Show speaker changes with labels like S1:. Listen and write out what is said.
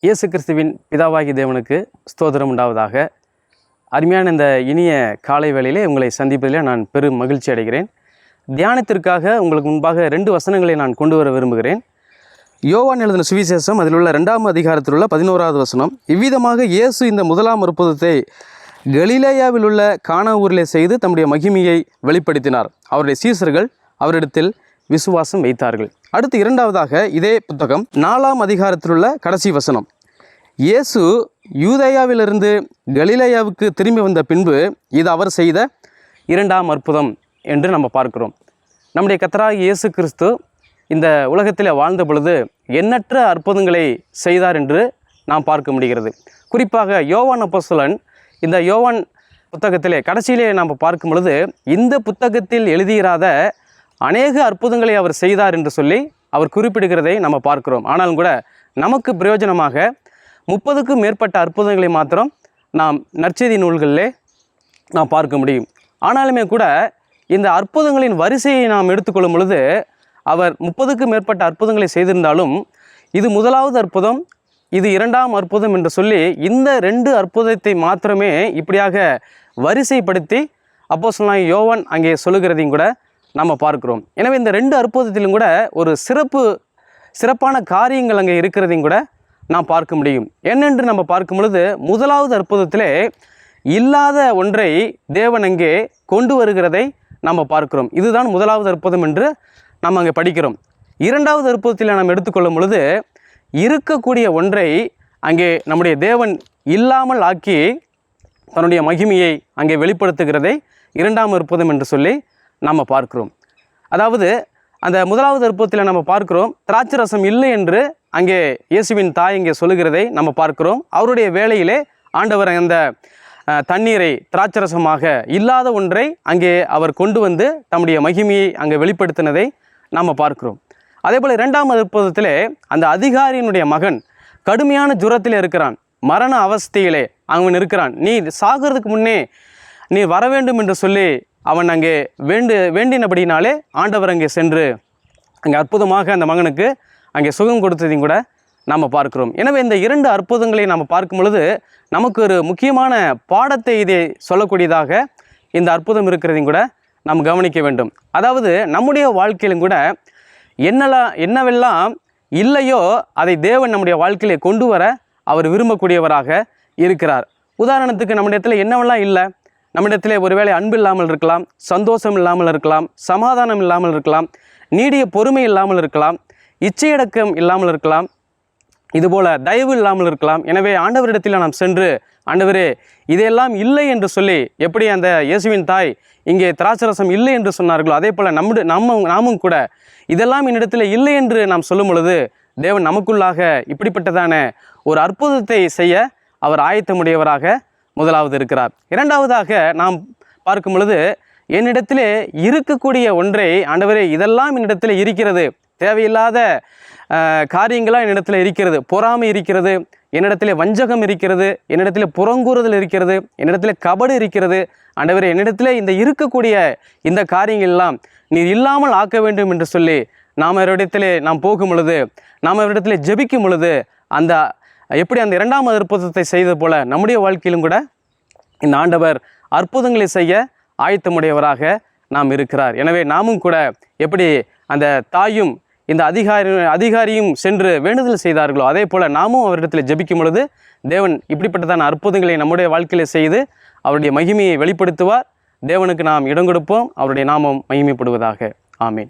S1: இயேசு கிறிஸ்துவின் பிதாவாகி தேவனுக்கு ஸ்தோத்திரம் உண்டாவதாக. அருமையான இந்த இனிய காலை வேளையிலே உங்களை சந்திப்பதிலே நான் பெரும் மகிழ்ச்சி அடைகிறேன். தியானத்திற்காக உங்களுக்கு முன்பாக 2 வசனங்களை நான் கொண்டு வர விரும்புகிறேன். யோவான் எழுதின சுவிசேஷம் அதில் உள்ள 2ஆம் அதிகாரத்தில் உள்ள 11வது வசனம். இவ்விதமாக இயேசு இந்த முதலாம் அற்புதத்தை கலிலேயாவில் உள்ள கானா ஊரிலே செய்து தம்முடைய மகிமையை வெளிப்படுத்தினார். அவருடைய சீசர்கள் அவரிடத்தில் விசுவாசம் வைத்தார்கள். அடுத்து 2வதாக இதே புத்தகம் 4ஆம் அதிகாரத்தில் உள்ள கடைசி வசனம். இயேசு யூதேயாவிலிருந்து கலிலேயாவுக்கு திரும்பி வந்த பின்பு இது அவர் செய்த 2ஆம் அற்புதம் என்று நம்ம பார்க்கிறோம். நம்முடைய கர்த்தராகிய இயேசு கிறிஸ்து இந்த உலகத்தில் வாழ்ந்த பொழுது எண்ணற்ற அற்புதங்களை செய்தார் என்று நாம் பார்க்க முடிகிறது. குறிப்பாக யோவான் அப்போஸ்தலன் இந்த யோவான் புத்தகத்திலே கடைசியிலே நாம் பார்க்கும் பொழுது இந்த புத்தகத்தில் எழுதியிராத அநேக அற்புதங்களை அவர் செய்தார் என்று சொல்லி அவர் குறிப்பிடுகிறதை நம்ம பார்க்கிறோம். ஆனாலும் கூட நமக்கு பிரயோஜனமாக 30க்கும் மேற்பட்ட அற்புதங்களை மாத்திரம் நாம் நற்செய்தி நூல்களிலே நாம் பார்க்க முடியும். ஆனாலுமே கூட இந்த அற்புதங்களின் வரிசையை நாம் எடுத்துக்கொள்ளும் பொழுது அவர் 30க்கும் மேற்பட்ட அற்புதங்களை செய்திருந்தாலும் இது முதலாவது அற்புதம், இது 2ஆம் அற்புதம் என்று சொல்லி இந்த 2 அற்புதத்தை மாத்திரமே இப்படியாக வரிசைப்படுத்தி அப்போஸ்தலனாகிய யோவான் அங்கே சொல்லுகிறதையும் கூட நம்ம பார்க்கிறோம். எனவே இந்த 2 அற்புதத்திலும் கூட ஒரு சிறப்பான காரியங்கள் அங்கே இருக்கிறதையும் கூட நாம் பார்க்க முடியும். என்னென்று நம்ம பார்க்கும் பொழுது முதலாவது அற்புதத்திலே இல்லாத ஒன்றை தேவன் அங்கே கொண்டு வருகிறதை நம்ம பார்க்கிறோம். இதுதான் முதலாவது அற்புதம் என்று நாம் அங்கே படிக்கிறோம். 2வது அற்புதத்தில் நாம் எடுத்துக்கொள்ளும் பொழுது இருக்கக்கூடிய ஒன்றை அங்கே நம்முடைய தேவன் இல்லாமல் ஆக்கி தன்னுடைய மகிமையை அங்கே வெளிப்படுத்துகிறதை 2ஆம் அற்புதம் என்று சொல்லி நாம் பார்க்கிறோம். அதாவது அந்த முதலாவது அற்புதத்தில் நம்ம பார்க்கிறோம், திராட்சை ரசம் இல்லை என்று அங்கே இயேசுவின் தாய் இங்கே சொல்லுகிறதை நம்ம பார்க்கிறோம். அவருடைய வேளையிலே ஆண்டவர் அந்த தண்ணீரை திராட்சை ரசமாக இல்லாத ஒன்றை அங்கே அவர் கொண்டு வந்து தம்முடைய மகிமையை அங்கே வெளிப்படுத்தினதை நாம் பார்க்கிறோம். அதே போல் 2ஆம் அற்புதத்திலே அந்த அதிகாரியினுடைய மகன் கடுமையான ஜுரத்தில் இருக்கிறான், மரண அவஸ்தையிலே அவன் இருக்கிறான். நீ சாகிறதுக்கு முன்னே நீ வர வேண்டும் என்று சொல்லி அவன் அங்கே வேண்டினபடினாலே ஆண்டவர் அங்கே சென்று அங்கே அற்புதமாக அந்த மகனுக்கு அங்கே சுகம் கொடுத்ததையும் கூட நாம் பார்க்கிறோம். எனவே இந்த 2 அற்புதங்களை நாம் பார்க்கும் பொழுது நமக்கு ஒரு முக்கியமான பாடத்தை இதை சொல்லக்கூடியதாக இந்த அற்புதம் இருக்கிறதையும் கூட நாம் கவனிக்க வேண்டும். அதாவது நம்முடைய வாழ்க்கையிலும் கூட என்னவெல்லாம் இல்லையோ அதை தேவன் நம்முடைய வாழ்க்கையிலே கொண்டு வர அவர் விரும்பக்கூடியவராக இருக்கிறார். உதாரணத்துக்கு நம்முடைய இடத்துல என்னவெல்லாம் இல்லை, நம்மிடத்திலே ஒருவேளை அன்பு இல்லாமல் இருக்கலாம், சந்தோஷம் இல்லாமல் இருக்கலாம், சமாதானம் இல்லாமல் இருக்கலாம், நீடிய பொறுமை இல்லாமல் இருக்கலாம், இச்சையடக்கம் இல்லாமல் இருக்கலாம், இதுபோல் தயவு இல்லாமல் இருக்கலாம். எனவே ஆண்டவரிடத்தில் நாம் சென்று ஆண்டவரே இதையெல்லாம் இல்லை என்று சொல்லி எப்படி அந்த இயேசுவின் தாய் இங்கே திராட்சரசம் இல்லை என்று சொன்னார்களோ அதே போல் நாமும் கூட இதெல்லாம் என்னிடத்தில் இல்லை என்று நாம் சொல்லும் பொழுது தேவன் நமக்குள்ளாக இப்படிப்பட்டதான ஒரு அற்புதத்தை செய்ய அவர் ஆயத்தமுடையவராக முதலாவது இருக்கிறார். 2வதாக நாம் பார்க்கும் பொழுது என்னிடத்திலே இருக்கக்கூடிய ஒன்றை ஆண்டவரே இதெல்லாம் என்னிடத்தில் இருக்கிறது, தேவையில்லாத காரியங்களாக என்னிடத்தில் இருக்கிறது, பொறாமை இருக்கிறது, என்னிடத்திலே வஞ்சகம் இருக்கிறது, என்னிடத்தில் புறங்கூறுதல் இருக்கிறது, என்னிடத்தில் கபடு இருக்கிறது, ஆண்டவரே என்னிடத்தில் இந்த இருக்கக்கூடிய இந்த காரியங்கள் எல்லாம் நீர் இல்லாமல் ஆக்க வேண்டும் என்று சொல்லி நாம் அவரிடத்திலே நாம் போகும் பொழுது, நாம் அவரிடத்திலே ஜெபிக்கும் பொழுது அந்த எப்படி அந்த 2ஆம் அற்புதத்தை செய்தது போல நம்முடைய வாழ்க்கையிலும் கூட இந்த ஆண்டவர் அற்புதங்களை செய்ய ஆயத்தமுடையவராக நாம் இருக்கிறார். எனவே நாமும் கூட எப்படி அந்த தாயும் இந்த அதிகாரியும் சென்று வேண்டுதல் செய்தார்களோ அதே போல் நாமும் அவரிடத்தில் ஜெபிக்கும் பொழுது தேவன் இப்படிப்பட்டதான அற்புதங்களை நம்முடைய வாழ்க்கையில் செய்து அவருடைய மகிமையை வெளிப்படுத்துவார். தேவனுக்கு நாம் இடம் கொடுப்போம். அவருடைய நாமம் மகிமைப்படுவதாக. ஆமேன்.